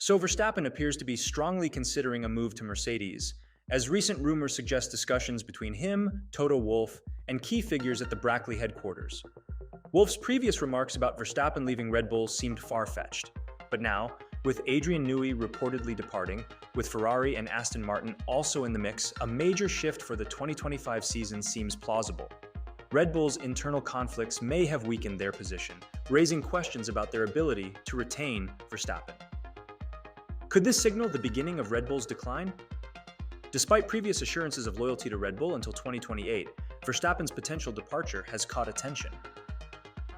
So Verstappen appears to be strongly considering a move to Mercedes, as recent rumors suggest discussions between him, Toto Wolff, and key figures at the Brackley headquarters. Wolff's previous remarks about Verstappen leaving Red Bull seemed far-fetched, but now, with Adrian Newey reportedly departing, with Ferrari and Aston Martin also in the mix, a major shift for the 2025 season seems plausible. Red Bull's internal conflicts may have weakened their position, raising questions about their ability to retain Verstappen. Could this signal the beginning of Red Bull's decline? Despite previous assurances of loyalty to Red Bull until 2028, Verstappen's potential departure has caught attention.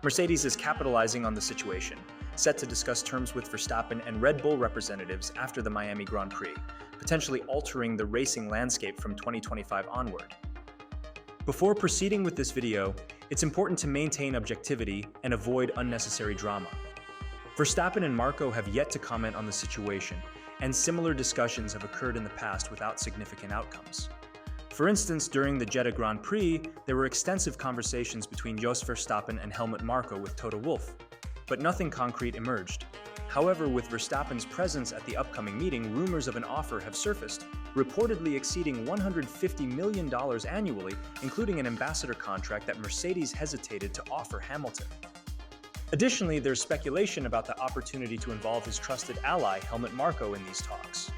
Mercedes is capitalizing on the situation, set to discuss terms with Verstappen and Red Bull representatives after the Miami Grand Prix, potentially altering the racing landscape from 2025 onward. Before proceeding with this video, it's important to maintain objectivity and avoid unnecessary drama. Verstappen and Marko have yet to comment on the situation, and similar discussions have occurred in the past without significant outcomes. For instance, during the Jeddah Grand Prix, there were extensive conversations between Jos Verstappen and Helmut Marko with Toto Wolff, but nothing concrete emerged. However, with Verstappen's presence at the upcoming meeting, rumors of an offer have surfaced, reportedly exceeding $150 million annually, including an ambassador contract that Mercedes hesitated to offer Hamilton. Additionally, there's speculation about the opportunity to involve his trusted ally, Helmut Marko, in these talks.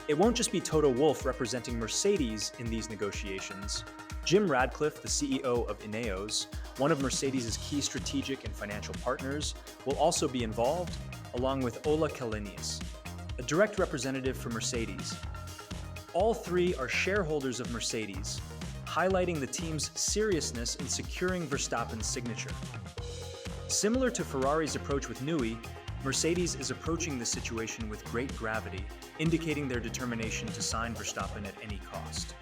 It won't just be Toto Wolff representing Mercedes in these negotiations. Jim Radcliffe, the CEO of Ineos, one of Mercedes' key strategic and financial partners, will also be involved, along with Ola Källenius, a direct representative for Mercedes. All three are shareholders of Mercedes, highlighting the team's seriousness in securing Verstappen's signature. Similar to Ferrari's approach with Newey, Mercedes is approaching the situation with great gravity, indicating their determination to sign Verstappen at any cost.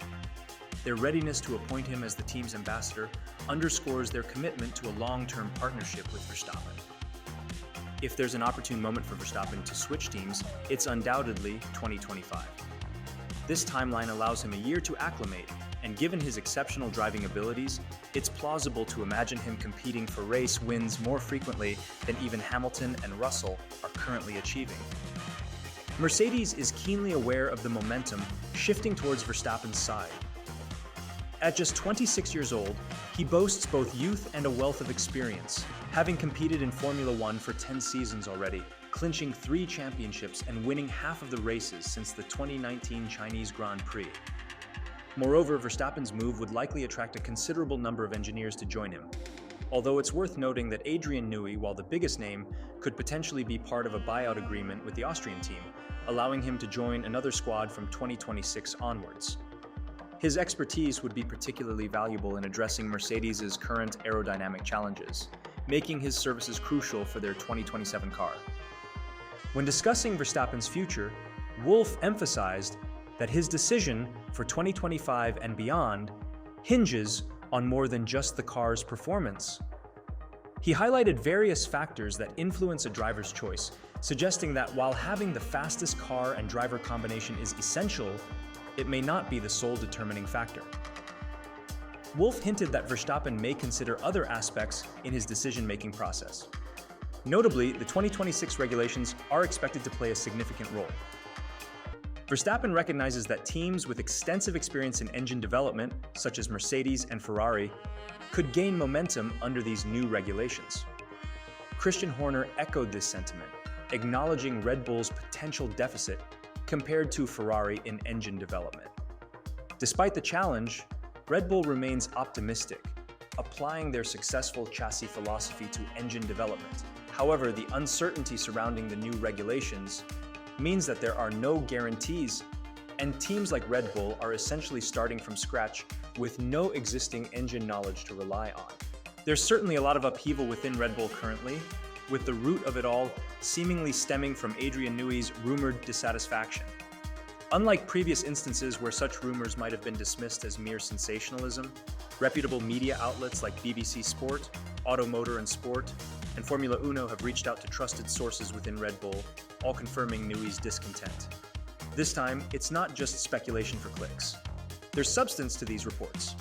Their readiness to appoint him as the team's ambassador underscores their commitment to a long-term partnership with Verstappen. If there's an opportune moment for Verstappen to switch teams, it's undoubtedly 2025. This timeline allows him a year to acclimate, and given his exceptional driving abilities, it's plausible to imagine him competing for race wins more frequently than even Hamilton and Russell are currently achieving. Mercedes is keenly aware of the momentum shifting towards Verstappen's side. At just 26 years old, he boasts both youth and a wealth of experience, having competed in Formula One for 10 seasons already, clinching 3 championships and winning half of the races since the 2019 Chinese Grand Prix. Moreover, Verstappen's move would likely attract a considerable number of engineers to join him, although it's worth noting that Adrian Newey, while the biggest name, could potentially be part of a buyout agreement with the Austrian team, allowing him to join another squad from 2026 onwards. His expertise would be particularly valuable in addressing Mercedes' current aerodynamic challenges, making his services crucial for their 2027 car. When discussing Verstappen's future, Wolff emphasized that his decision for 2025 and beyond hinges on more than just the car's performance. He highlighted various factors that influence a driver's choice, suggesting that while having the fastest car and driver combination is essential, it may not be the sole determining factor. Wolff hinted that Verstappen may consider other aspects in his decision-making process. Notably, the 2026 regulations are expected to play a significant role. Verstappen recognizes that teams with extensive experience in engine development, such as Mercedes and Ferrari, could gain momentum under these new regulations. Christian Horner echoed this sentiment, acknowledging Red Bull's potential deficit compared to Ferrari in engine development. Despite the challenge, Red Bull remains optimistic, applying their successful chassis philosophy to engine development. However, the uncertainty surrounding the new regulations means that there are no guarantees, and teams like Red Bull are essentially starting from scratch with no existing engine knowledge to rely on. There's certainly a lot of upheaval within Red Bull currently, with the root of it all seemingly stemming from Adrian Newey's rumored dissatisfaction. Unlike previous instances where such rumors might have been dismissed as mere sensationalism, reputable media outlets like BBC Sport, Automotor and Sport, and Formula Uno have reached out to trusted sources within Red Bull, all confirming Newey's discontent. This time, it's not just speculation for clicks. There's substance to these reports.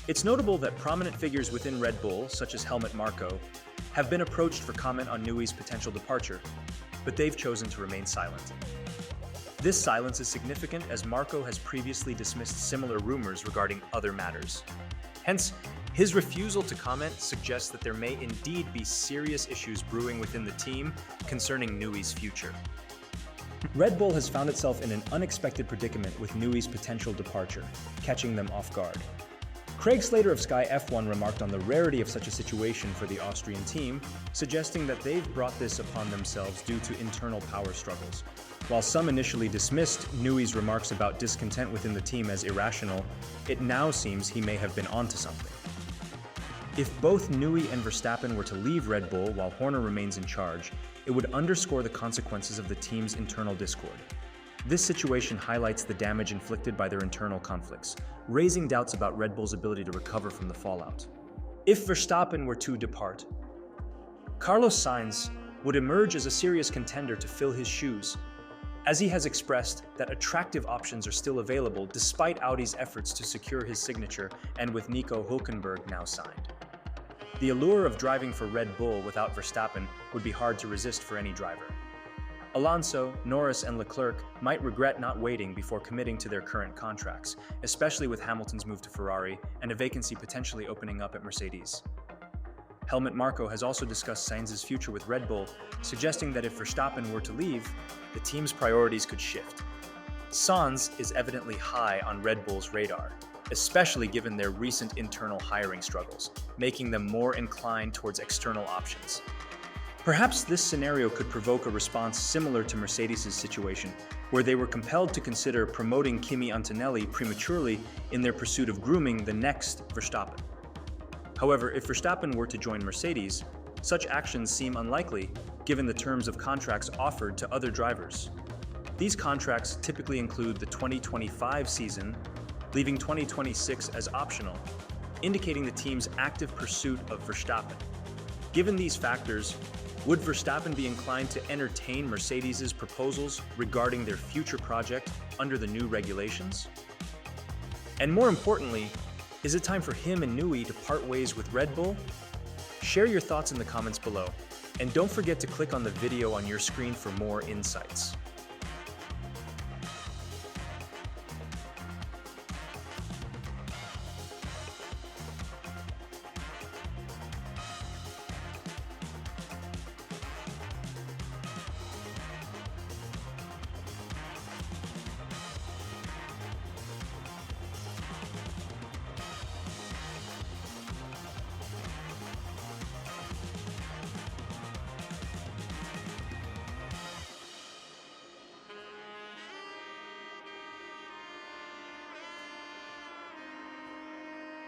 It's notable that prominent figures within Red Bull, such as Helmut Marko, have been approached for comment on Newey's potential departure. but they've chosen to remain silent. This silence is significant as Marco has previously dismissed similar rumors regarding other matters. Hence, his refusal to comment suggests that there may indeed be serious issues brewing within the team concerning Newey's future. Red Bull has found itself in an unexpected predicament with Newey's potential departure, catching them off guard. Craig Slater of Sky F1 remarked on the rarity of such a situation for the Austrian team, suggesting that they've brought this upon themselves due to internal power struggles. While some initially dismissed Newey's remarks about discontent within the team as irrational, it now seems he may have been onto something. If both Newey and Verstappen were to leave Red Bull while Horner remains in charge, it would underscore the consequences of the team's internal discord. This situation highlights the damage inflicted by their internal conflicts, raising doubts about Red Bull's ability to recover from the fallout. If Verstappen were to depart, Carlos Sainz would emerge as a serious contender to fill his shoes, as he has expressed that attractive options are still available despite Audi's efforts to secure his signature and with Nico Hülkenberg now signed. The allure of driving for Red Bull without Verstappen would be hard to resist for any driver. Alonso, Norris, and Leclerc might regret not waiting before committing to their current contracts, especially with Hamilton's move to Ferrari and a vacancy potentially opening up at Mercedes. Helmut Marko has also discussed Sainz's future with Red Bull, suggesting that if Verstappen were to leave, the team's priorities could shift. Sainz is evidently high on Red Bull's radar, especially given their recent internal hiring struggles, making them more inclined towards external options. Perhaps this scenario could provoke a response similar to Mercedes' situation, where they were compelled to consider promoting Kimi Antonelli prematurely in their pursuit of grooming the next Verstappen. However, if Verstappen were to join Mercedes, such actions seem unlikely given the terms of contracts offered to other drivers. These contracts typically include the 2025 season, leaving 2026 as optional, indicating the team's active pursuit of Verstappen. Given these factors, would Verstappen be inclined to entertain Mercedes' proposals regarding their future project under the new regulations? And more importantly, is it time for him and Newey to part ways with Red Bull? Share your thoughts in the comments below, and don't forget to click on the video on your screen for more insights.